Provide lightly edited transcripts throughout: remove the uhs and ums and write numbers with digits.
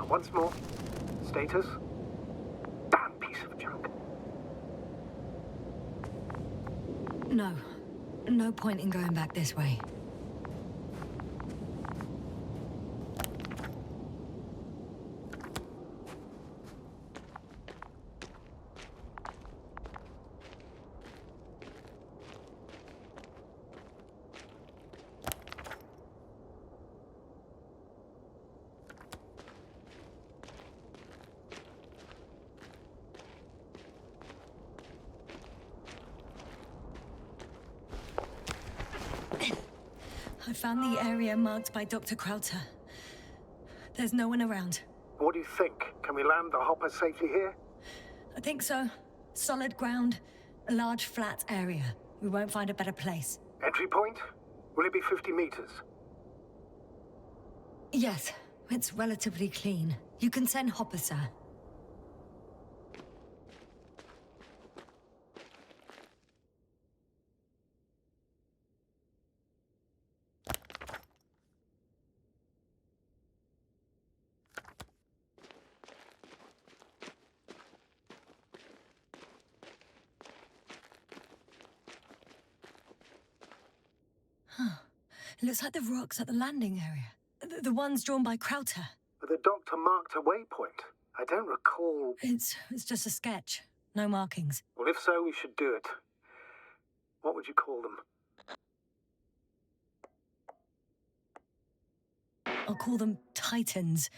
Once more. Status? Damn piece of junk. No. No point in going back this way. I found the area marked by Dr. Krauter. There's no one around. What do you think? Can we land the hopper safely here? I think so. Solid ground, a large flat area. We won't find a better place. Entry point? Will it be 50 meters? Yes, it's relatively clean. You can send Hopper, sir. It looks like the rocks at the landing area. The ones drawn by Krauter. But the doctor marked a waypoint. I don't recall... It's just a sketch. No markings. Well, if so, we should do it. What would you call them? I'll call them Titans.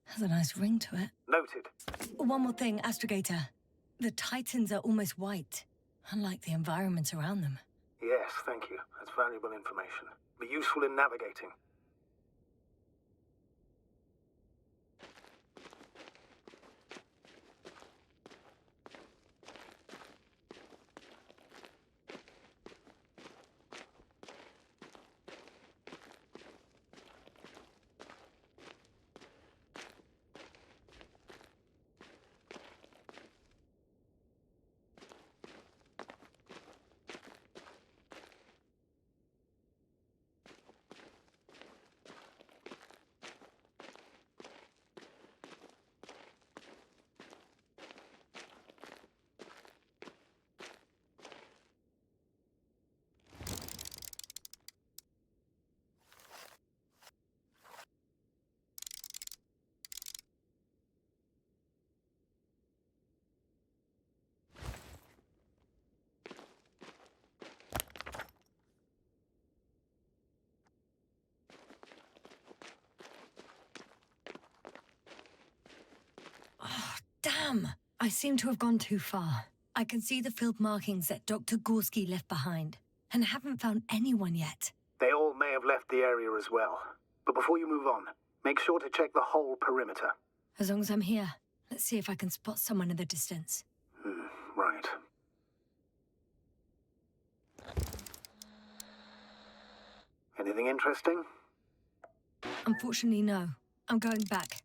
Has a nice ring to it. Noted. One more thing, Astrogator. The Titans are almost white, unlike the environment around them. Yes, thank you. That's valuable information. Be useful in navigating. Damn! I seem to have gone too far. I can see the field markings that Dr. Gorski left behind, and haven't found anyone yet. They all may have left the area as well. But before you move on, make sure to check the whole perimeter. As long as I'm here, let's see if I can spot someone in the distance. Right. Anything interesting? Unfortunately, no. I'm going back.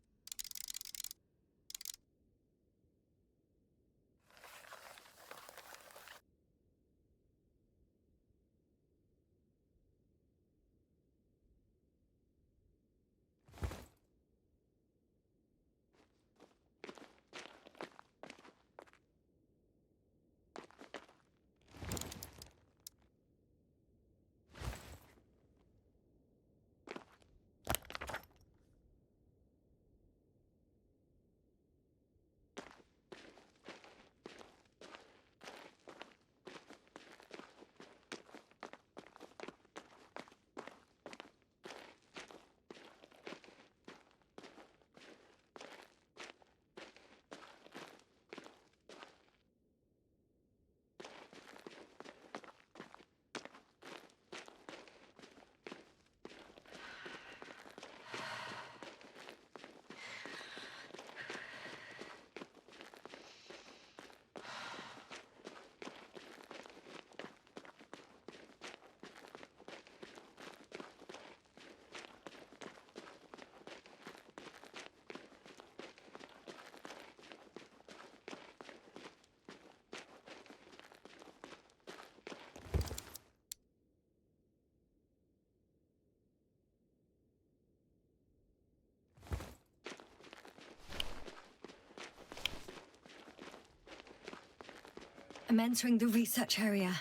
I'm entering the research area.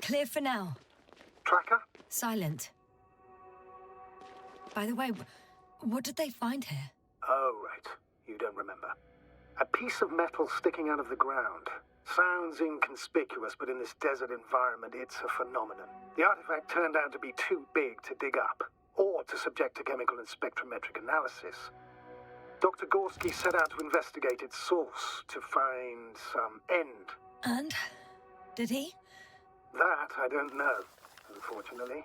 Clear for now. Tracker? Silent. By the way, what did they find here? Oh, right. You don't remember. A piece of metal sticking out of the ground. Sounds inconspicuous, but in this desert environment, it's a phenomenon. The artifact turned out to be too big to dig up, or to subject to chemical and spectrometric analysis. Dr. Gorski set out to investigate its source, to find some end. And? Did he? That I don't know, unfortunately.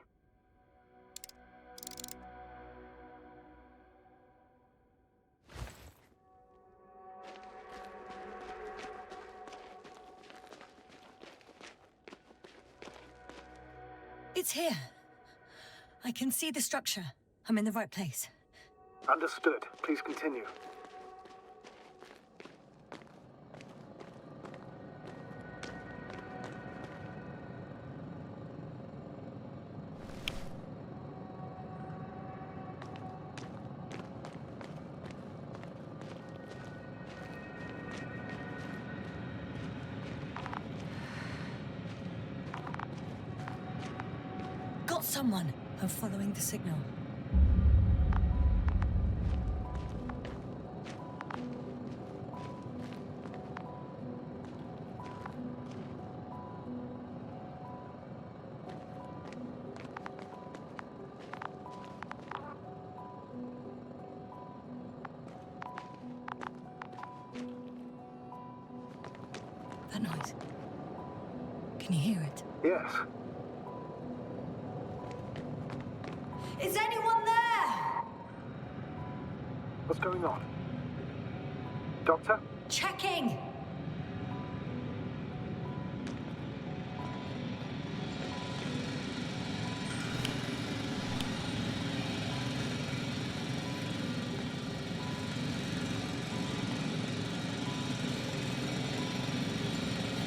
It's here. I can see the structure. I'm in the right place. Understood. Please continue. Got someone. I'm following the signal. That noise. Can you hear it? Yes. Is anyone there? What's going on? Doctor? Checking.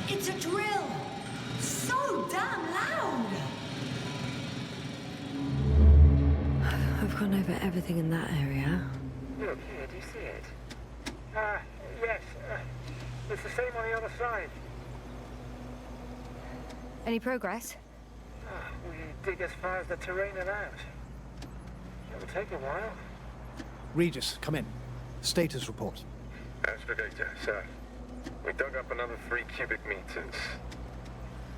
It's a drill. So damn loud. I've gone over everything in that area. Look here, do you see it? Yes. It's the same on the other side. Any progress? We dig as far as the terrain allows. It'll take a while. Regis, come in. Status report. Astrogator, sir. We dug up another 3 cubic meters.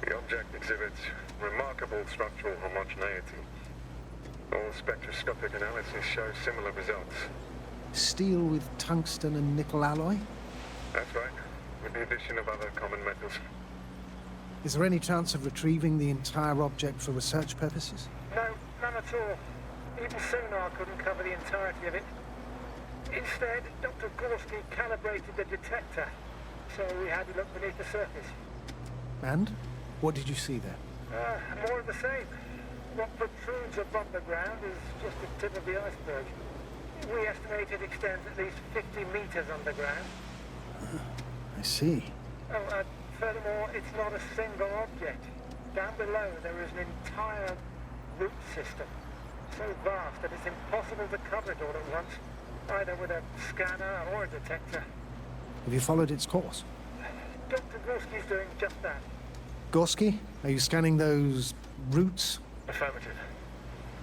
The object exhibits remarkable structural homogeneity. All spectroscopic analysis shows similar results. Steel with tungsten and nickel alloy? That's right, with the addition of other common metals. Is there any chance of retrieving the entire object for research purposes? No, none at all. Even sonar couldn't cover the entirety of it. Instead, Dr. Gorski calibrated the detector, so we had to look beneath the surface. And? What did you see there? More of the same. What protrudes above the ground is just the tip of the iceberg. We estimate it extends at least 50 meters underground. I see. Furthermore, it's not a single object. Down below, there is an entire root system, so vast that it's impossible to cover it all at once, either with a scanner or a detector. Have you followed its course? Dr. Gorski's doing just that. Gorski, are you scanning those roots? Affirmative.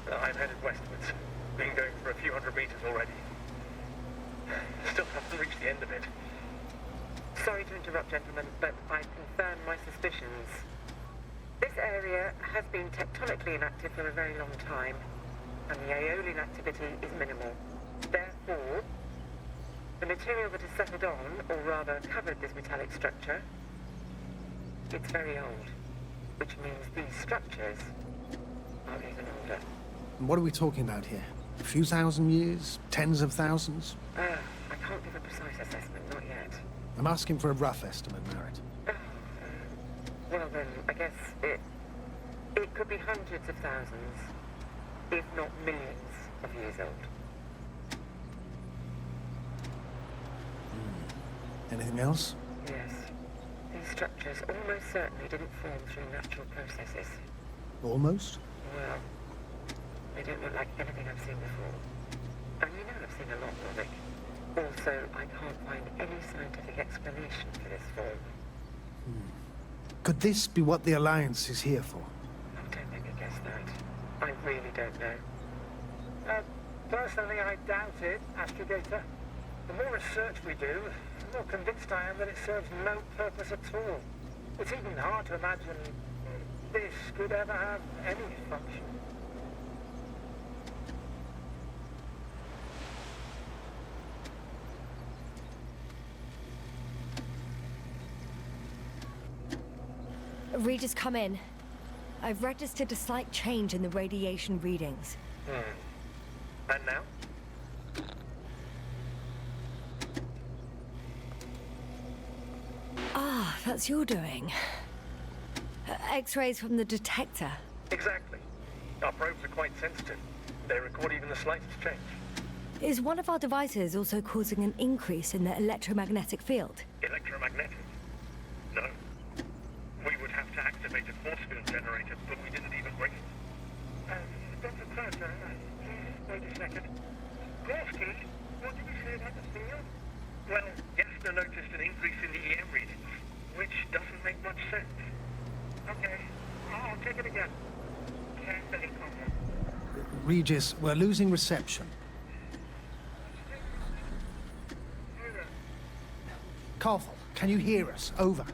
I'm headed westwards. Been going for a few hundred meters already. Still haven't reached the end of it. Sorry to interrupt, gentlemen, but I confirm my suspicions. This area has been tectonically inactive for a very long time, and the aeolian activity is minimal. Therefore, the material that has settled on, or rather covered this metallic structure, it's very old, which means these structures are even older. And what are we talking about here? A few thousand years? Tens of thousands? I can't give a precise assessment, not yet. I'm asking for a rough estimate, Merritt. Well then, I guess it could be hundreds of thousands, if not millions of years old. Anything else? Yes. These structures almost certainly didn't form through natural processes. Almost? Well, they don't look like anything I've seen before. And you know I've seen a lot, Rick. Also, I can't find any scientific explanation for this form. Could this be what the Alliance is here for? I don't think I guess that. I really don't know. Personally, I doubt it, Astrogator. The more research we do, the more convinced I am that it serves no purpose at all. It's even hard to imagine this could ever have any function. Regis, come in. I've registered a slight change in the radiation readings. And now? Ah, that's your doing. X-rays from the detector. Exactly. Our probes are quite sensitive. They record even the slightest change. Is one of our devices also causing an increase in the electromagnetic field? Electromagnetic? No. We would have to activate a force field generator, but we didn't even bring it. Dr. Carter, please wait a second. Gorski, what did you say about the field? Well, Yassna noticed an increase in the EM readings, which doesn't make much sense. Okay, I'll take it again. Can't any problem. Regis, we're losing reception. Carvel, can you hear us? Over.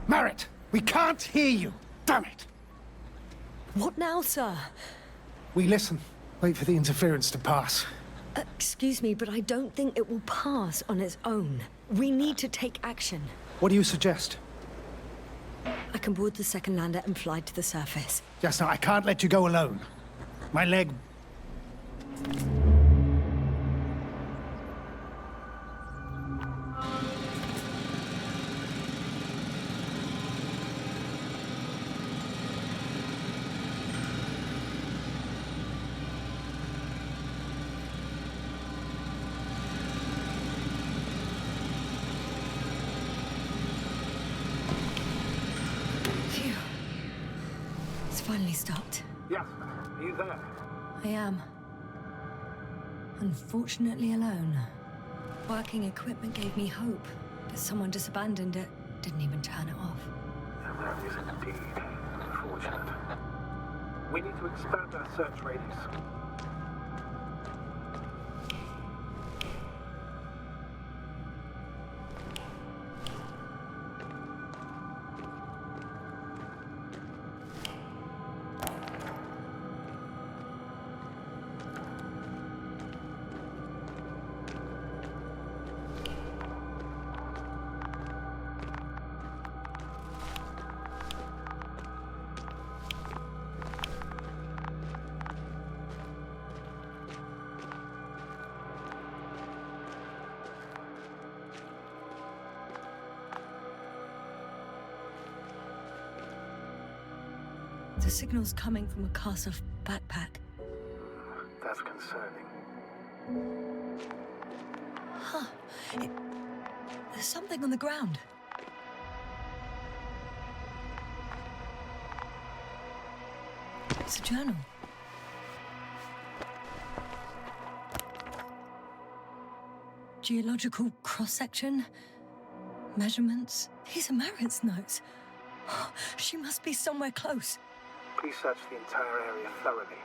Merritt, we can't hear you. Damn it. What now, sir? We listen. Wait for the interference to pass. Excuse me, but I don't think it will pass on its own. We need to take action. What do you suggest? I can board the second lander and fly to the surface. Yassna, I can't let you go alone. My leg... Phew. It's finally stopped. Yassna, are you there? I am. Unfortunately alone. Working equipment gave me hope, but someone just abandoned it. Didn't even turn it off. And that is indeed unfortunate. We need to expand our search radius. The signal's coming from a cast-off backpack. That's concerning. Huh. There's something on the ground. It's a journal. Geological cross-section. Measurements. These are Merritt's notes. She must be somewhere close. Please search the entire area thoroughly.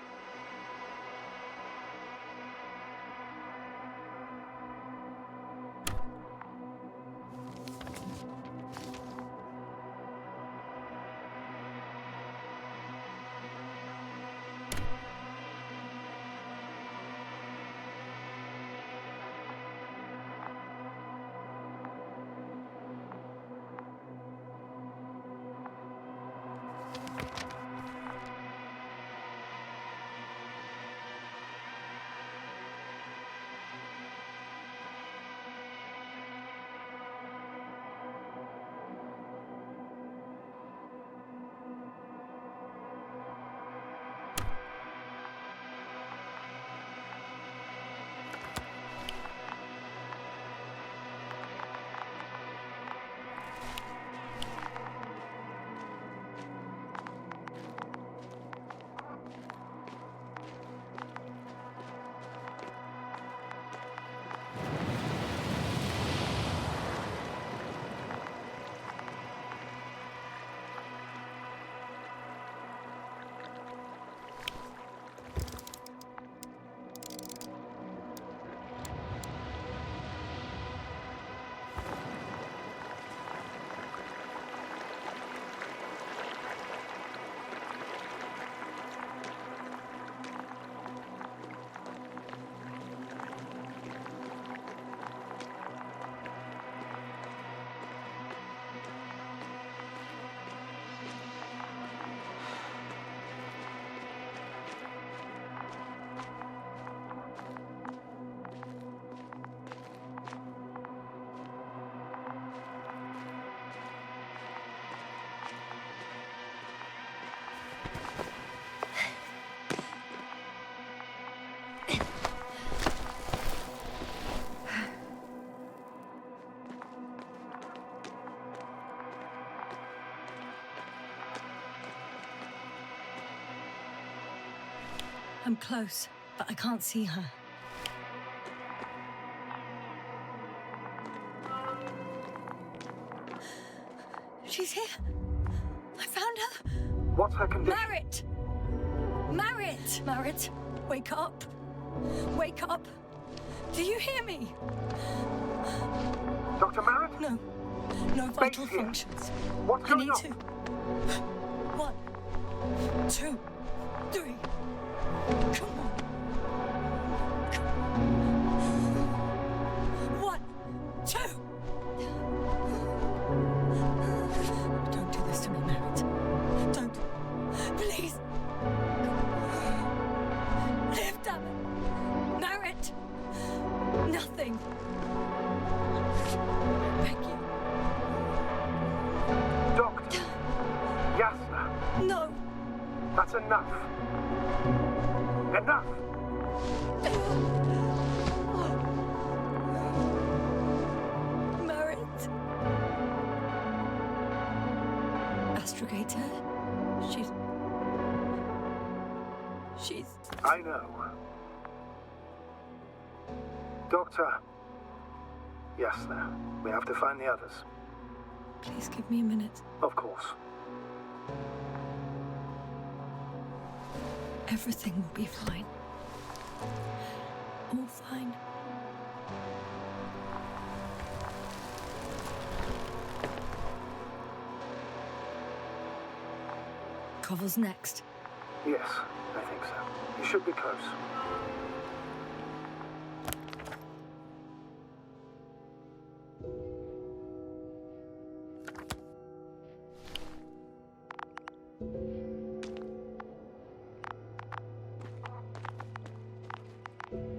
I'm close, but I can't see her. She's here. I found her. What's her condition? Marit! Marit! Marit, wake up. Wake up. Do you hear me? Dr. Marit? No. No vital here. functions. What's I going need on? to. 1, 2, 3. Come on. 1, 2. Don't do this to me, Marit. Don't. Please. Live, damn it. Marit. Nothing. Beg you. Doctor. Yasna. No. That's enough. Enough! Marit. Astrogator. She's... I know. Doctor. Yasna, we have to find the others. Please give me a minute. Of course. Everything will be fine. All fine. Koval's next. Yes, I think so. You should be close.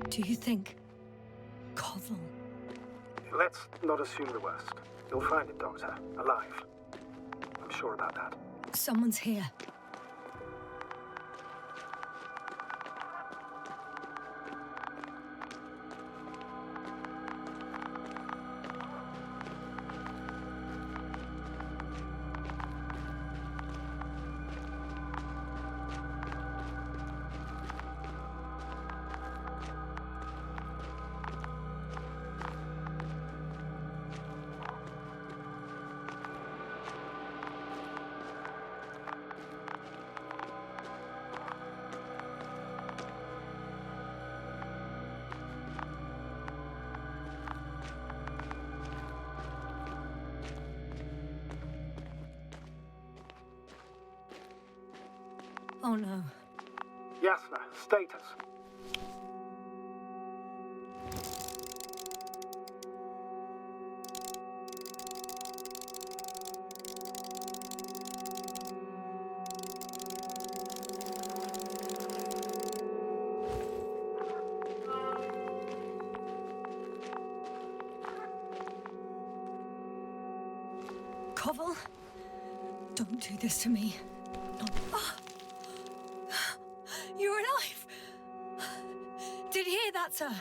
Do you think Koval? Let's not assume the worst. You'll find it, Doctor. Alive. I'm sure about that. Someone's here. Oh no. Yasna, status. Koval? Don't do this to me. Not... Ah! You're alive! Did you hear that, sir?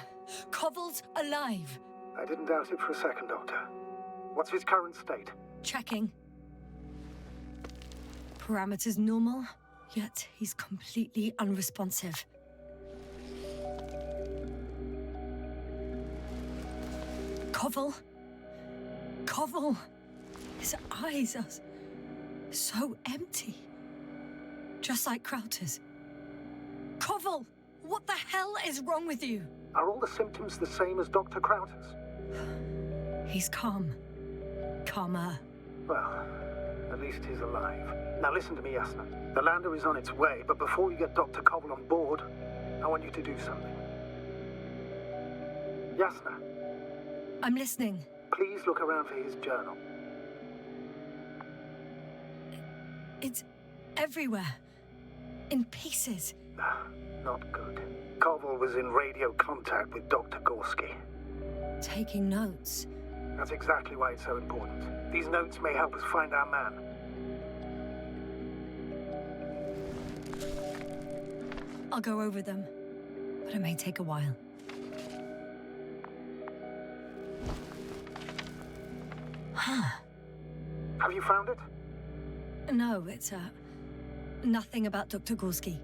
Koval's alive. I didn't doubt it for a second, Doctor. What's his current state? Checking. Parameters normal, yet he's completely unresponsive. Koval? Koval! His eyes are so empty. Just like Krauter's. Koval! What the hell is wrong with you? Are all the symptoms the same as Dr. Krauter's? He's calm. Calmer. Well, at least he's alive. Now listen to me, Yasna. The lander is on its way, but before you get Dr. Koval on board, I want you to do something. Yasna, I'm listening. please look around for his journal. It's everywhere. In pieces. Not good. Koval was in radio contact with Dr. Gorski. Taking notes. That's exactly why it's so important. These notes may help us find our man. I'll go over them, but it may take a while. Huh. Have you found it? No, it's, nothing about Dr. Gorski.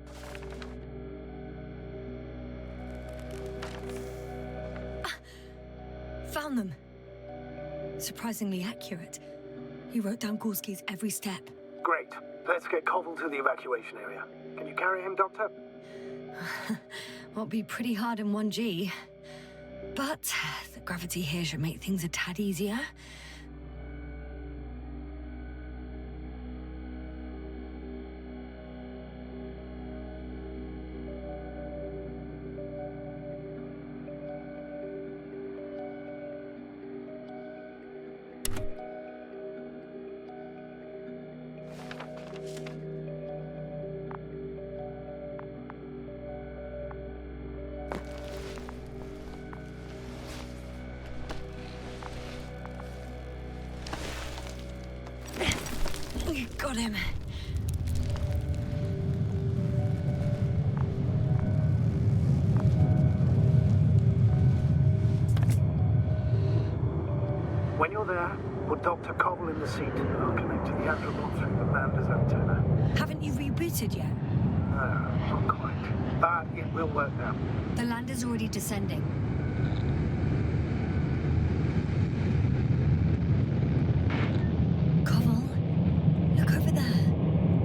Found them. Surprisingly accurate. He wrote down Gorski's every step. Great. Let's get Koval to the evacuation area. Can you carry him, Doctor? Won't be pretty hard in 1G. But the gravity here should make things a tad easier. Got him. When you're there, put Dr. Koval in the seat and I'll connect to the Androbot through the lander's antenna. Haven't you rebooted yet? No, not quite. But it will work now. The lander's already descending. Koval, look over there.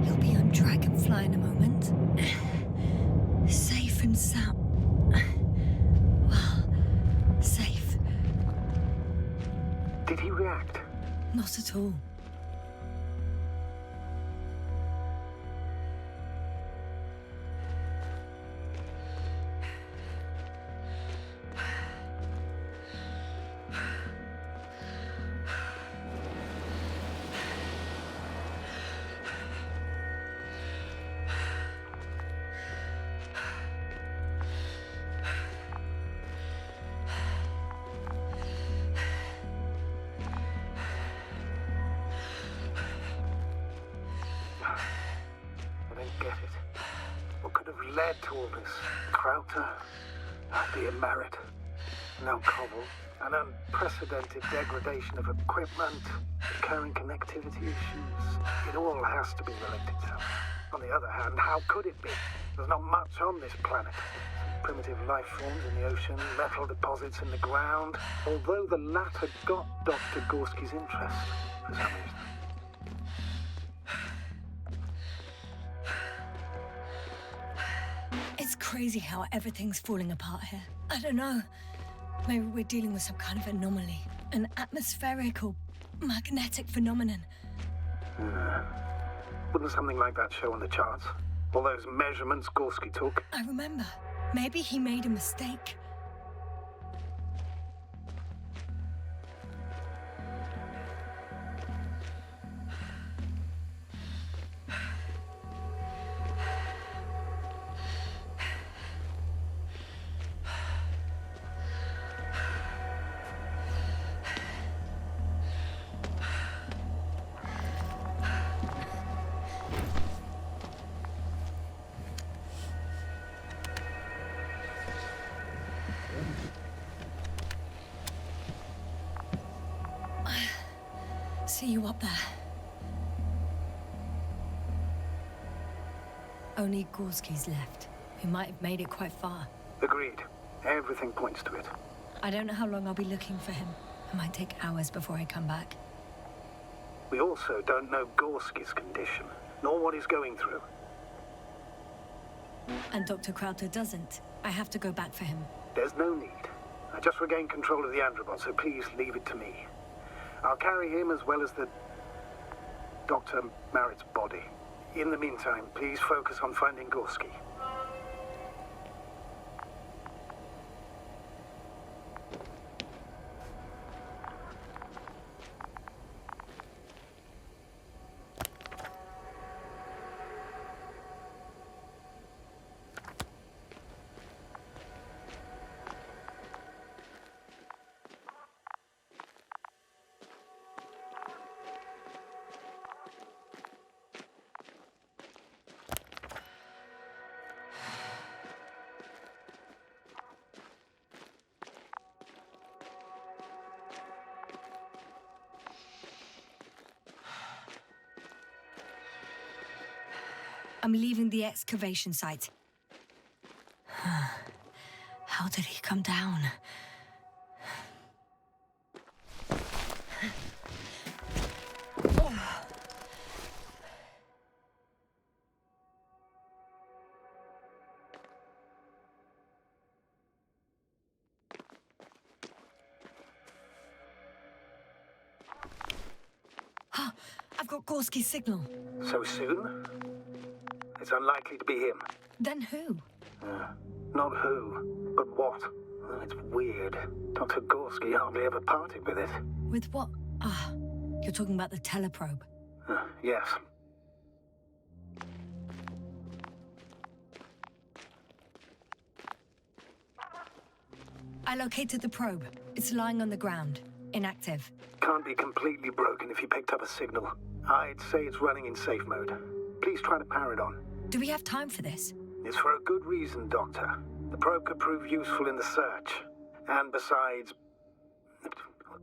He'll be on Dragonfly in a moment. Safe and sound. Well, safe. Did he react? Not at all. Led to all this. Krauter, being married, no Koval, an unprecedented degradation of equipment, recurring connectivity issues. It all has to be related to. On the other hand, how could it be? There's not much on this planet. Some primitive life forms in the ocean, metal deposits in the ground. Although the latter got Dr. Gorski's interest for some reason. It's crazy how everything's falling apart here. I don't know. Maybe we're dealing with some kind of anomaly. An atmospheric or magnetic phenomenon. Wouldn't something like that show on the charts? All those measurements Gorski took? I remember. Maybe he made a mistake. See you up there. Only Gorski's left. We might have made it quite far. Agreed. Everything points to it. I don't know how long I'll be looking for him. It might take hours before I come back. We also don't know Gorski's condition, nor what he's going through. And Dr. Krauter doesn't. I have to go back for him. There's no need. I just regained control of the Androbot, so please leave it to me. I'll carry him as well as the Dr. Merritt's body. In the meantime, please focus on finding Gorski. I'm leaving the excavation site. How did he come down? I've got Gorski's signal. So soon? It's unlikely to be him. Then who? Not who, but what. It's weird. Dr. Gorski hardly ever parted with it. With what? Ah, you're talking about the teleprobe. Yes. I located the probe. It's lying on the ground, inactive. Can't be completely broken if you picked up a signal. I'd say it's running in safe mode. Please try to power it on. Do we have time for this? It's for a good reason, Doctor. The probe could prove useful in the search. And besides,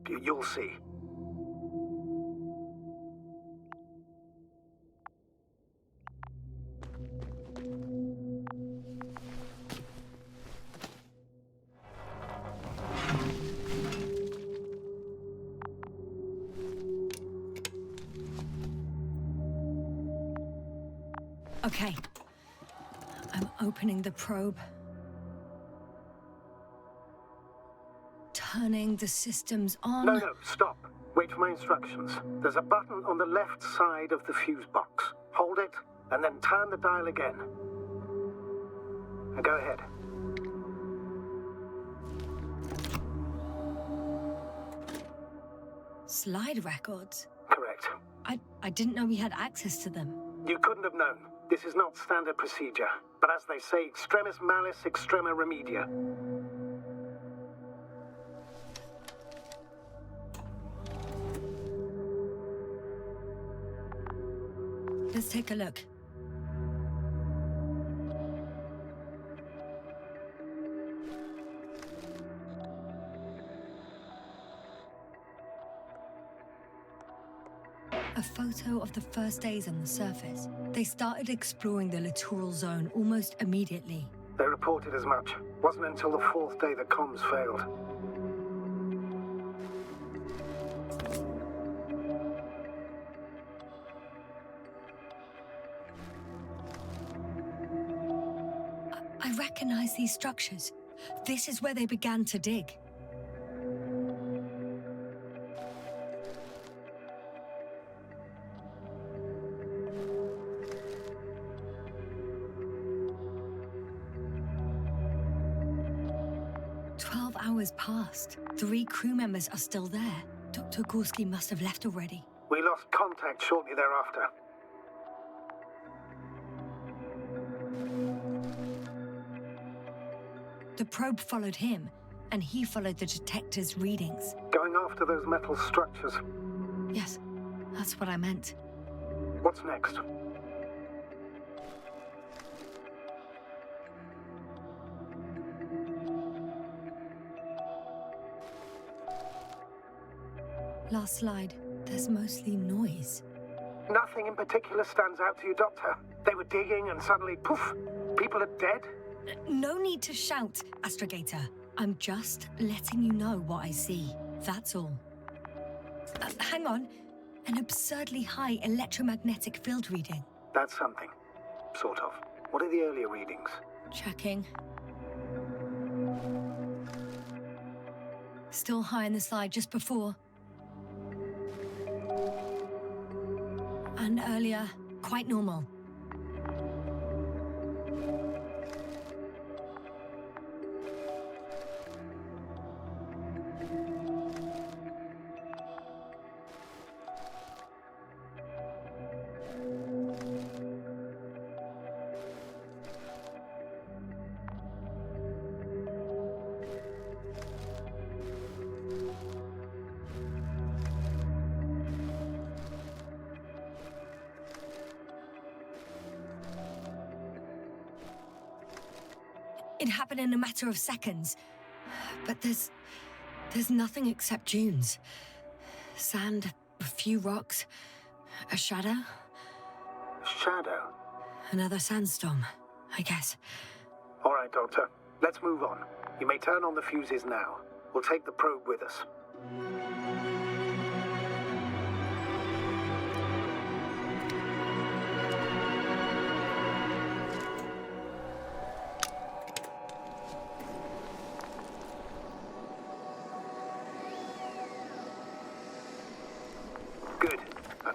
you'll see. Okay. I'm opening the probe. Turning the systems on. No, stop. Wait for my instructions. There's a button on the left side of the fuse box. Hold it, and then turn the dial again. Now go ahead. Slide records? Correct. I didn't know we had access to them. You couldn't have known. This is not standard procedure. But as they say, extremis malis, extrema remedia. Let's take a look. A photo of the first days on the surface. They started exploring the littoral zone almost immediately. They reported as much. Wasn't until the fourth day that comms failed. I recognize these structures. This is where they began to dig. Hours passed. 3 crew members are still there. Dr. Gorski must have left already. We lost contact shortly thereafter. The probe followed him, and he followed the detector's readings. Going after those metal structures. Yes, that's what I meant. What's next? Last slide. There's mostly noise. Nothing in particular stands out to you, Doctor? They were digging and suddenly, poof, people are dead? No need to shout, Astrogator. I'm just letting you know what I see. That's all. Hang on. An absurdly high electromagnetic field reading. That's something. Sort of. What are the earlier readings? Checking. Still high in the slide just before. And earlier, quite normal. It happened in a matter of seconds. But there's nothing except dunes. Sand, a few rocks, a shadow. Shadow? Another sandstorm, I guess. All right, Doctor. Let's move on. You may turn on the fuses now. We'll take the probe with us.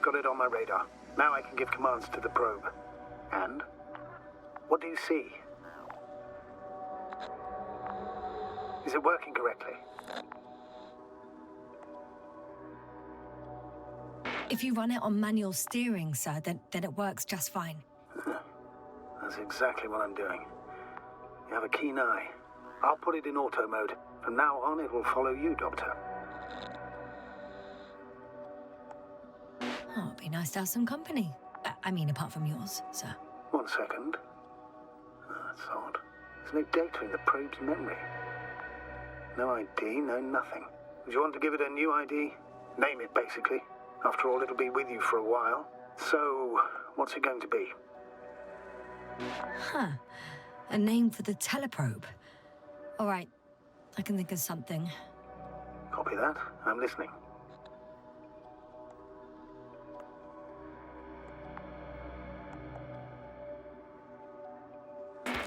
got it on my radar. Now I can give commands to the probe. And? What do you see? Is it working correctly? If you run it on manual steering, sir, then it works just fine. That's exactly what I'm doing. You have a keen eye. I'll put it in auto mode. From now on, it will follow you, Doctor. Oh, it'd be nice to have some company. I mean, apart from yours, sir. 1 second. Oh, that's odd. There's no data in the probe's memory. No ID, no nothing. Do you want to give it a new ID? Name it, basically. After all, it'll be with you for a while. So, what's it going to be? Huh. A name for the teleprobe. All right, I can think of something. Copy that. I'm listening.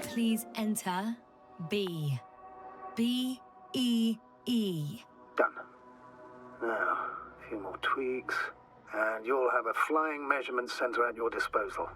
Please enter B. B-E-E. Done. Now, a few more tweaks, and you'll have a flying measurement center at your disposal.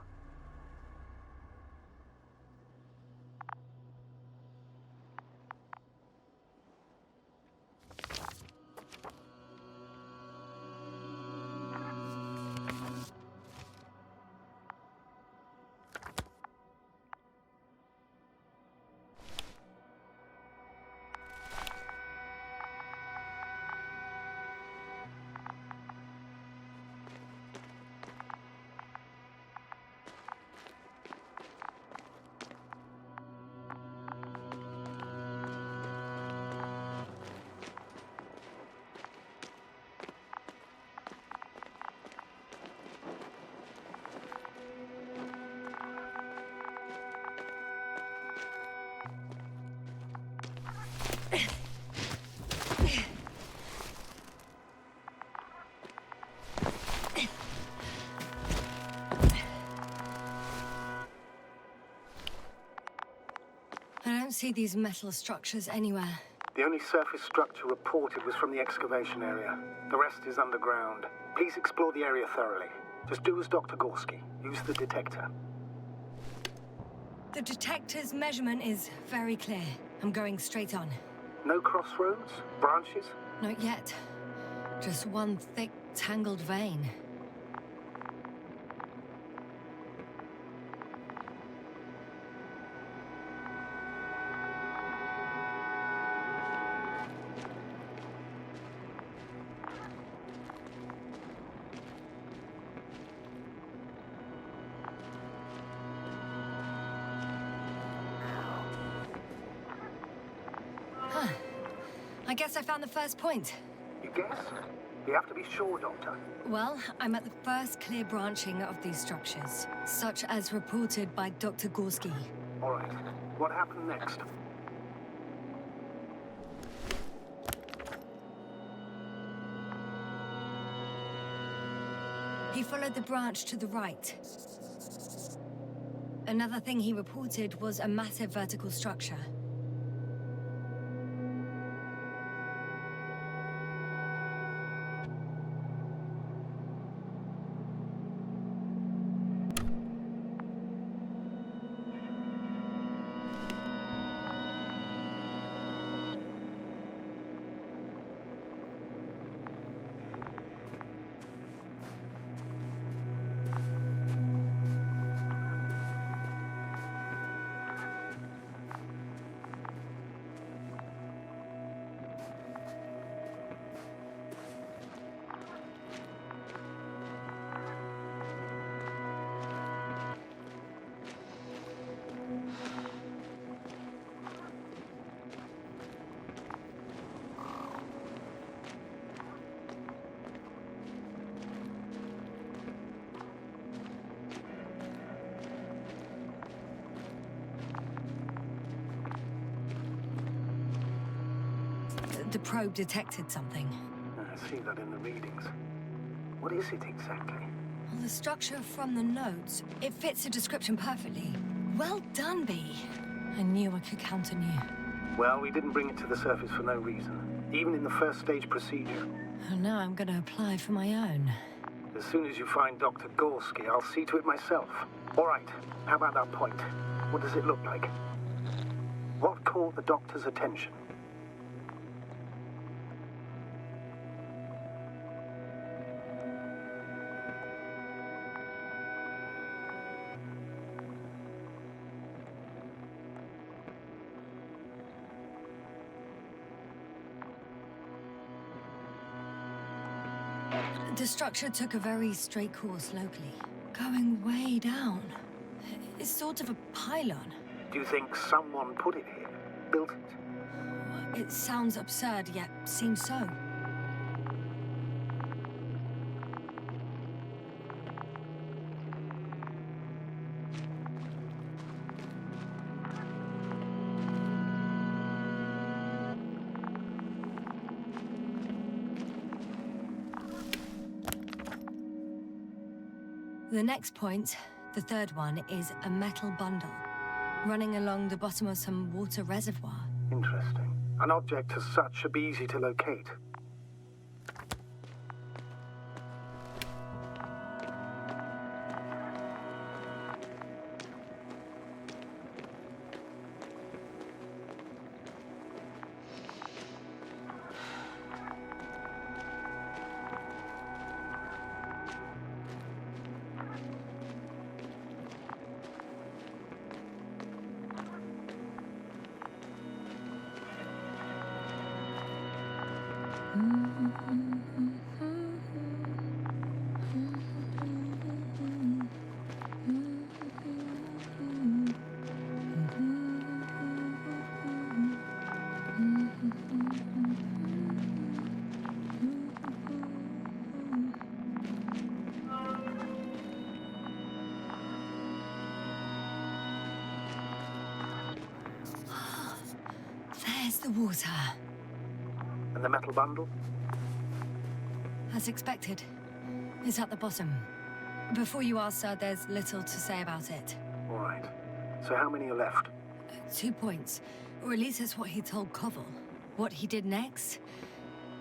I don't see these metal structures anywhere. The only surface structure reported was from the excavation area. The rest is underground. Please explore the area thoroughly. Just do as Dr. Gorski. Use the detector. The detector's measurement is very clear. I'm going straight on. No crossroads? Branches? Not yet. Just one thick, tangled vein. I guess I found the first point. You guess? You have to be sure, Doctor. Well, I'm at the first clear branching of these structures, such as reported by Dr. Gorski. All right. What happened next? He followed the branch to the right. Another thing he reported was a massive vertical structure. The probe detected something. I see that in the readings. What is it exactly? Well, the structure from the notes, it fits the description perfectly. Well done, B. I knew I could count on you. Well, we didn't bring it to the surface for no reason. Even in the first stage procedure. And now I'm going to apply for my own. As soon as you find Dr. Gorski, I'll see to it myself. All right, how about that point? What does it look like? What caught the doctor's attention? The structure took a very straight course locally, going way down. It's sort of a pylon. Do you think someone put it here? Built it? It sounds absurd, yet seems so. The next point, the third one, is a metal bundle, running along the bottom of some water reservoir. Interesting. An object as such should be easy to locate. There's the water. And the metal bundle? As expected. It's at the bottom. Before you ask, sir, there's little to say about it. All right. So how many are left? 2 points. Or at least that's what he told Koval. What he did next?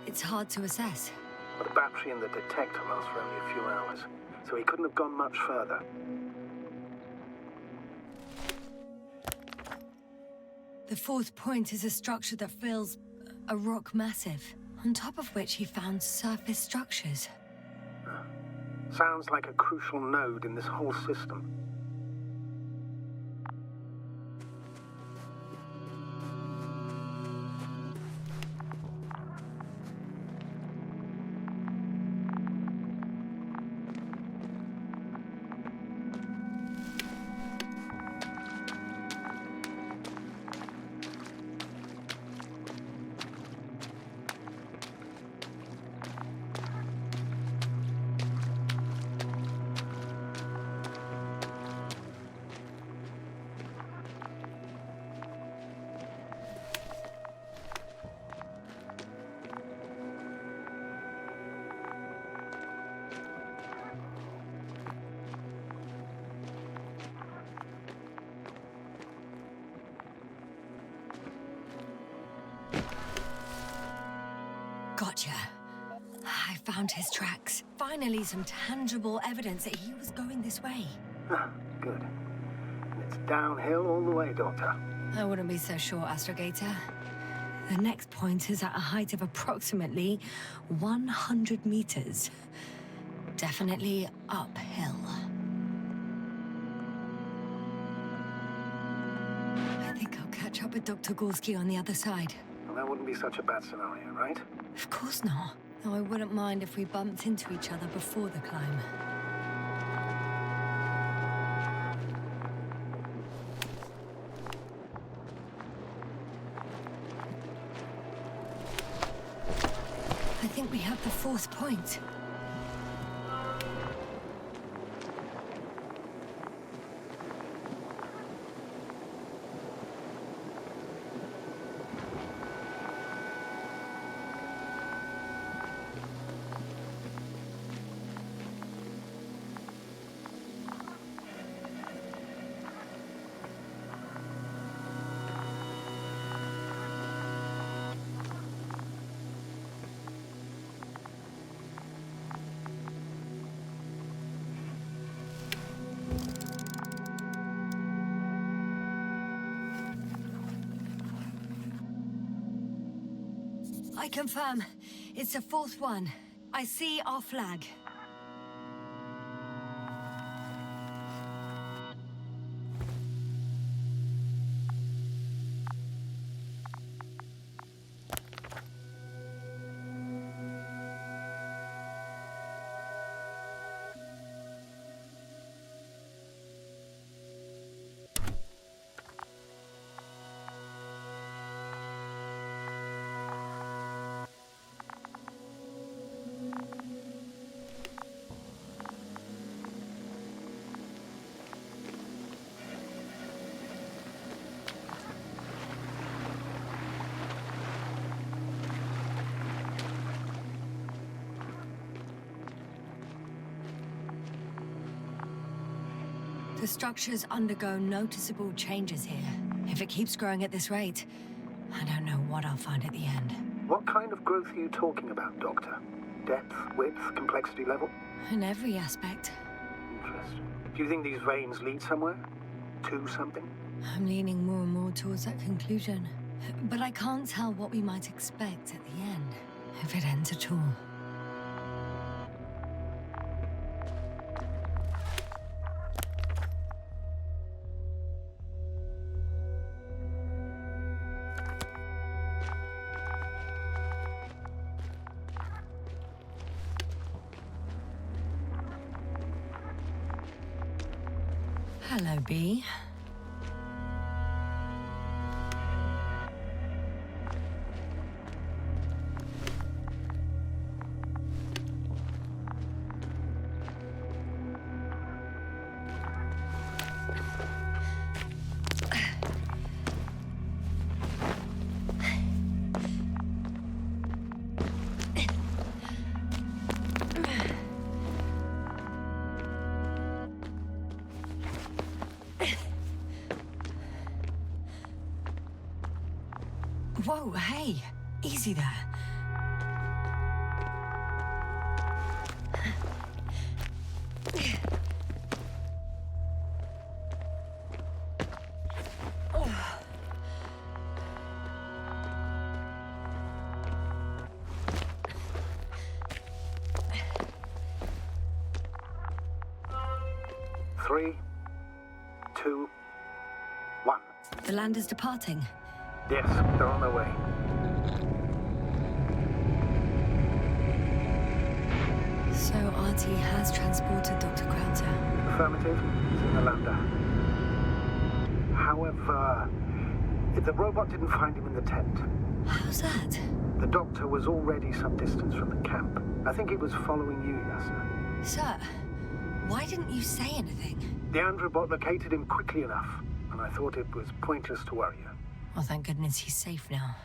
It's hard to assess. Well, the battery and the detector last for only a few hours, so he couldn't have gone much further. The fourth point is a structure that fills a rock massive, on top of which he found surface structures. Sounds like a crucial node in this whole system. Gotcha. I found his tracks. Finally, some tangible evidence that he was going this way. Ah, good. And it's downhill all the way, Doctor. I wouldn't be so sure, Astrogator. The next point is at a height of approximately 100 meters. Definitely uphill. I think I'll catch up with Dr. Gorski on the other side. Well, that wouldn't be such a bad scenario, right? Of course not. Though I wouldn't mind if we bumped into each other before the climb. I think we have the fourth point. I confirm. It's the fourth one. I see our flag. The structures undergo noticeable changes here. If it keeps growing at this rate, I don't know what I'll find at the end. What kind of growth are you talking about, Doctor? Depth, width, complexity level? In every aspect. Interesting. Do you think these veins lead somewhere? To something? I'm leaning more and more towards that conclusion. But I can't tell what we might expect at the end, if it ends at all. Hello, Bee. Whoa, hey, easy there. Three, two, one. The land is departing. Yes, they're on their way. So RT has transported Dr. Krauter. Affirmative. It's in the lander. However, the robot didn't find him in the tent. How's that? The doctor was already some distance from the camp. I think he was following you, Yasna. Sir, why didn't you say anything? The androbot located him quickly enough, and I thought it was pointless to worry you. Well, thank goodness he's safe now.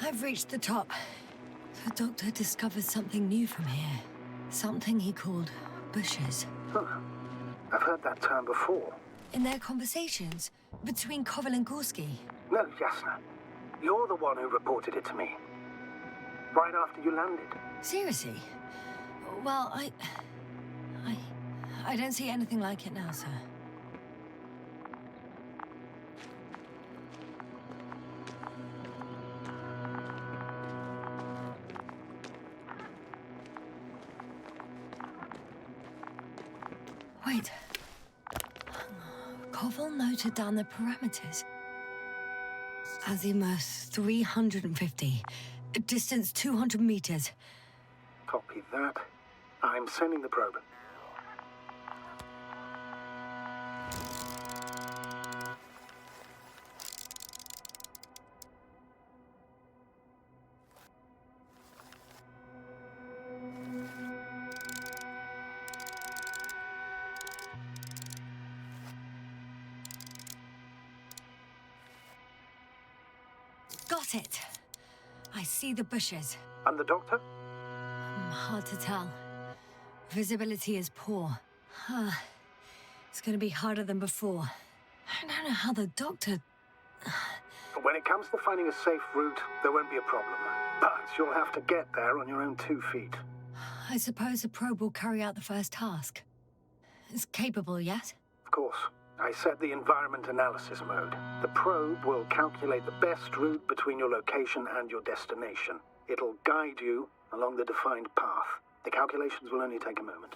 I've reached the top. The doctor discovered something new from here. Something he called bushes. Huh. I've heard that term before. In their conversations between Koval and Gorski. No, Yasna. You're the one who reported it to me. Right after you landed. Seriously? Well, I don't see anything like it now, sir. Wait. Koval noted down the parameters. Azimuth 350. Distance 200 meters. Copy that. I'm sending the probe. Got it. I see the bushes. And the doctor? Hard to tell. Visibility is poor. It's gonna be harder than before. I don't know how the doctor... When it comes to finding a safe route, there won't be a problem. But you'll have to get there on your own 2 feet. I suppose the probe will carry out the first task. It's capable yet? Of course. I set the environment analysis mode. The probe will calculate the best route between your location and your destination. It'll guide you along the defined path. The calculations will only take a moment.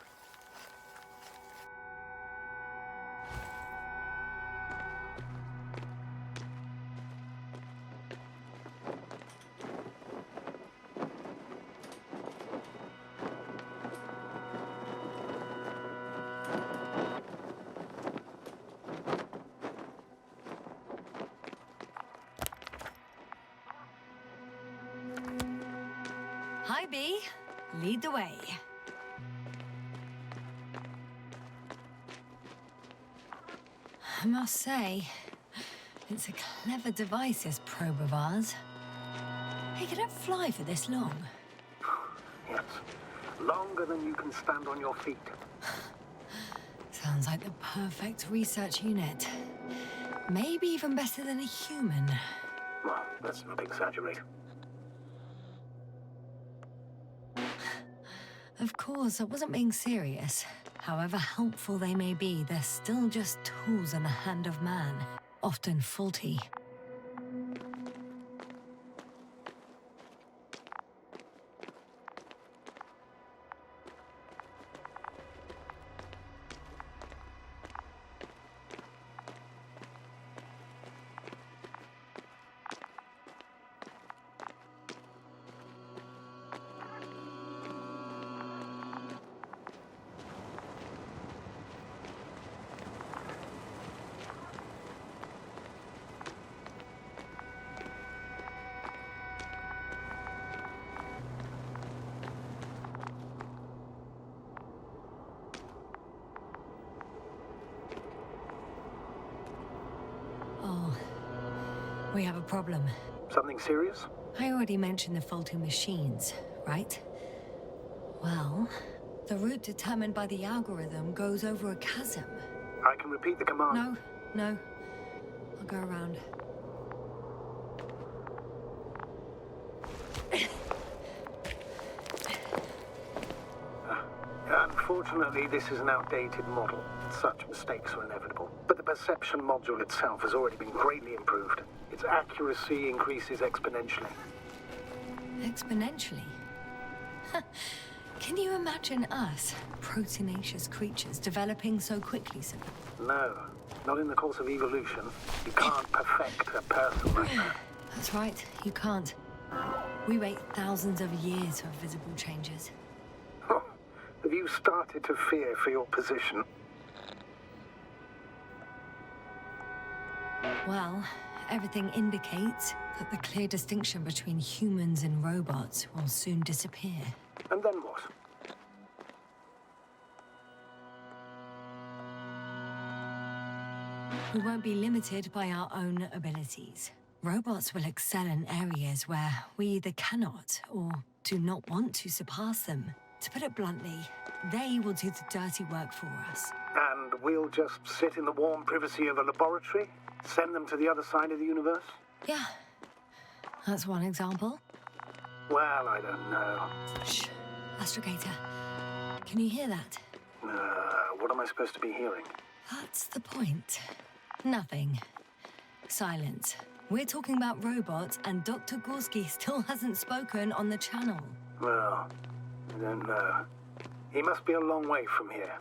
Hi, Bee. Lead the way. I must say, it's a clever device, this probe of ours. Hey, can it fly for this long? Yes. Longer than you can stand on your feet. Sounds like the perfect research unit. Maybe even better than a human. Well, let's not exaggerate. Of course, I wasn't being serious. However helpful they may be, they're still just tools in the hand of man, often faulty. We have a problem. Something serious? I already mentioned the faulty machines, right? Well, the route determined by the algorithm goes over a chasm. I can repeat the command. No. I'll go around. Unfortunately, this is an outdated model. Such mistakes are inevitable. But the perception module itself has already been greatly improved. Its accuracy increases exponentially. Exponentially? Can you imagine us, proteinaceous creatures, developing so quickly, sir? No, not in the course of evolution. You can't perfect a person like that. That's right, you can't. We wait thousands of years for visible changes. Have you started to fear for your position? Well, everything indicates that the clear distinction between humans and robots will soon disappear. And then what? We won't be limited by our own abilities. Robots will excel in areas where we either cannot or do not want to surpass them. To put it bluntly, they will do the dirty work for us. And we'll just sit in the warm privacy of a laboratory? Send them to the other side of the universe? Yeah, that's one example. Well, I don't know. Shh, Astrogator. Can you hear that? What am I supposed to be hearing? That's the point. Nothing. Silence. We're talking about robots, and Dr. Gorski still hasn't spoken on the channel. Well, I don't know. He must be a long way from here.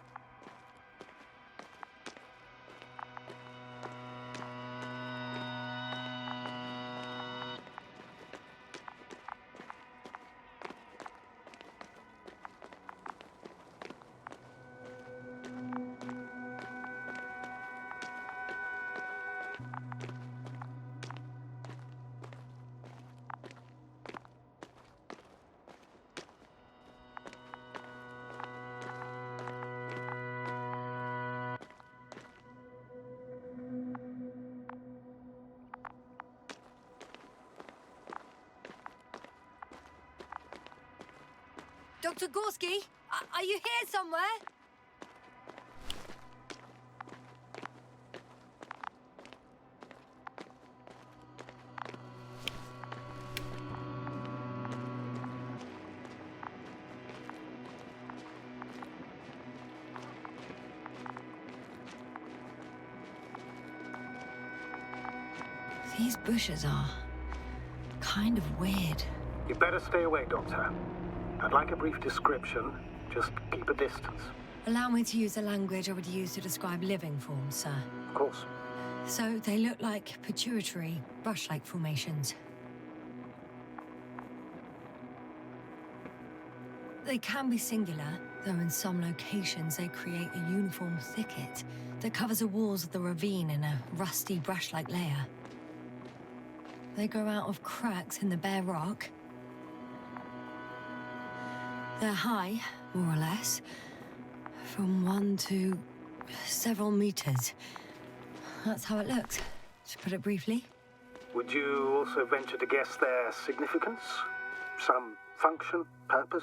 Dr. Gorski, are you here somewhere? These bushes are kind of weird. You better stay away, Doctor. I'd like a brief description. Just keep a distance. Allow me to use the language I would use to describe living forms, sir. Of course. So they look like pituitary, brush-like formations. They can be singular, though in some locations they create a uniform thicket that covers the walls of the ravine in a rusty, brush-like layer. They grow out of cracks in the bare rock. They're high, more or less, from 1 to several meters. That's how it looks, to put it briefly. Would you also venture to guess their significance? Some function, purpose?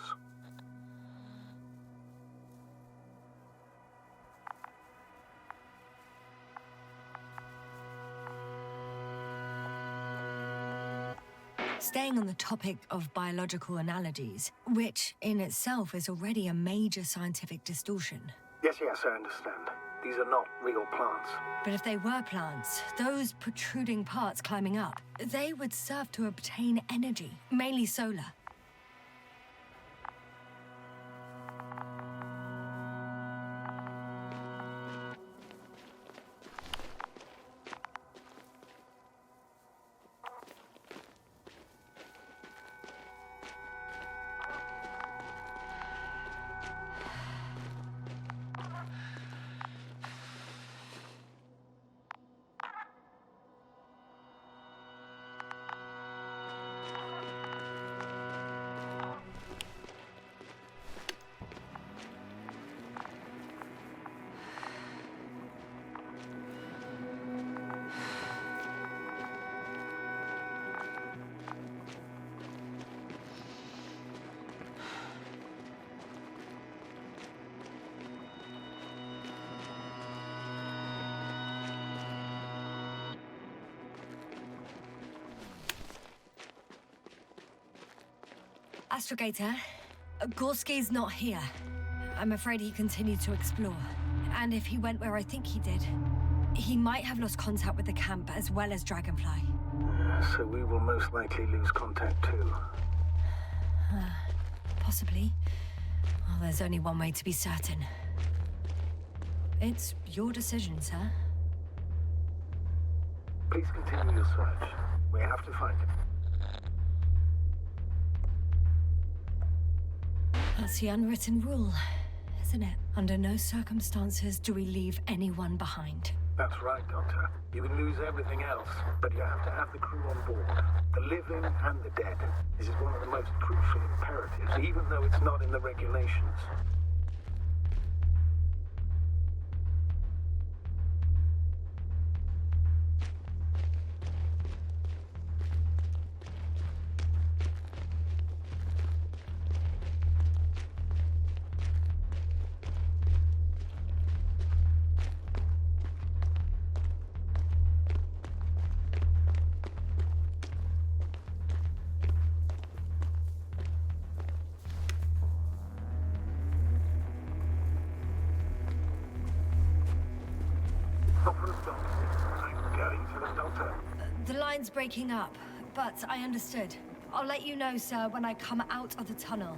Staying on the topic of biological analogies, which in itself is already a major scientific distortion. Yes, I understand. These are not real plants. But if they were plants, those protruding parts climbing up, they would serve to obtain energy, mainly solar. Astrogator, Gorski's not here. I'm afraid he continued to explore. And if he went where I think he did, he might have lost contact with the camp as well as Dragonfly. So we will most likely lose contact too. Possibly. Well, there's only one way to be certain. It's your decision, sir. Please continue your search. We have to find him. That's the unwritten rule, isn't it? Under no circumstances do we leave anyone behind. That's right, Doctor. You can lose everything else, but you have to have the crew on board. The living and the dead. This is one of the most crucial imperatives, even though it's not in the regulations. The line's breaking up, but I understood. I'll let you know, sir, when I come out of the tunnel.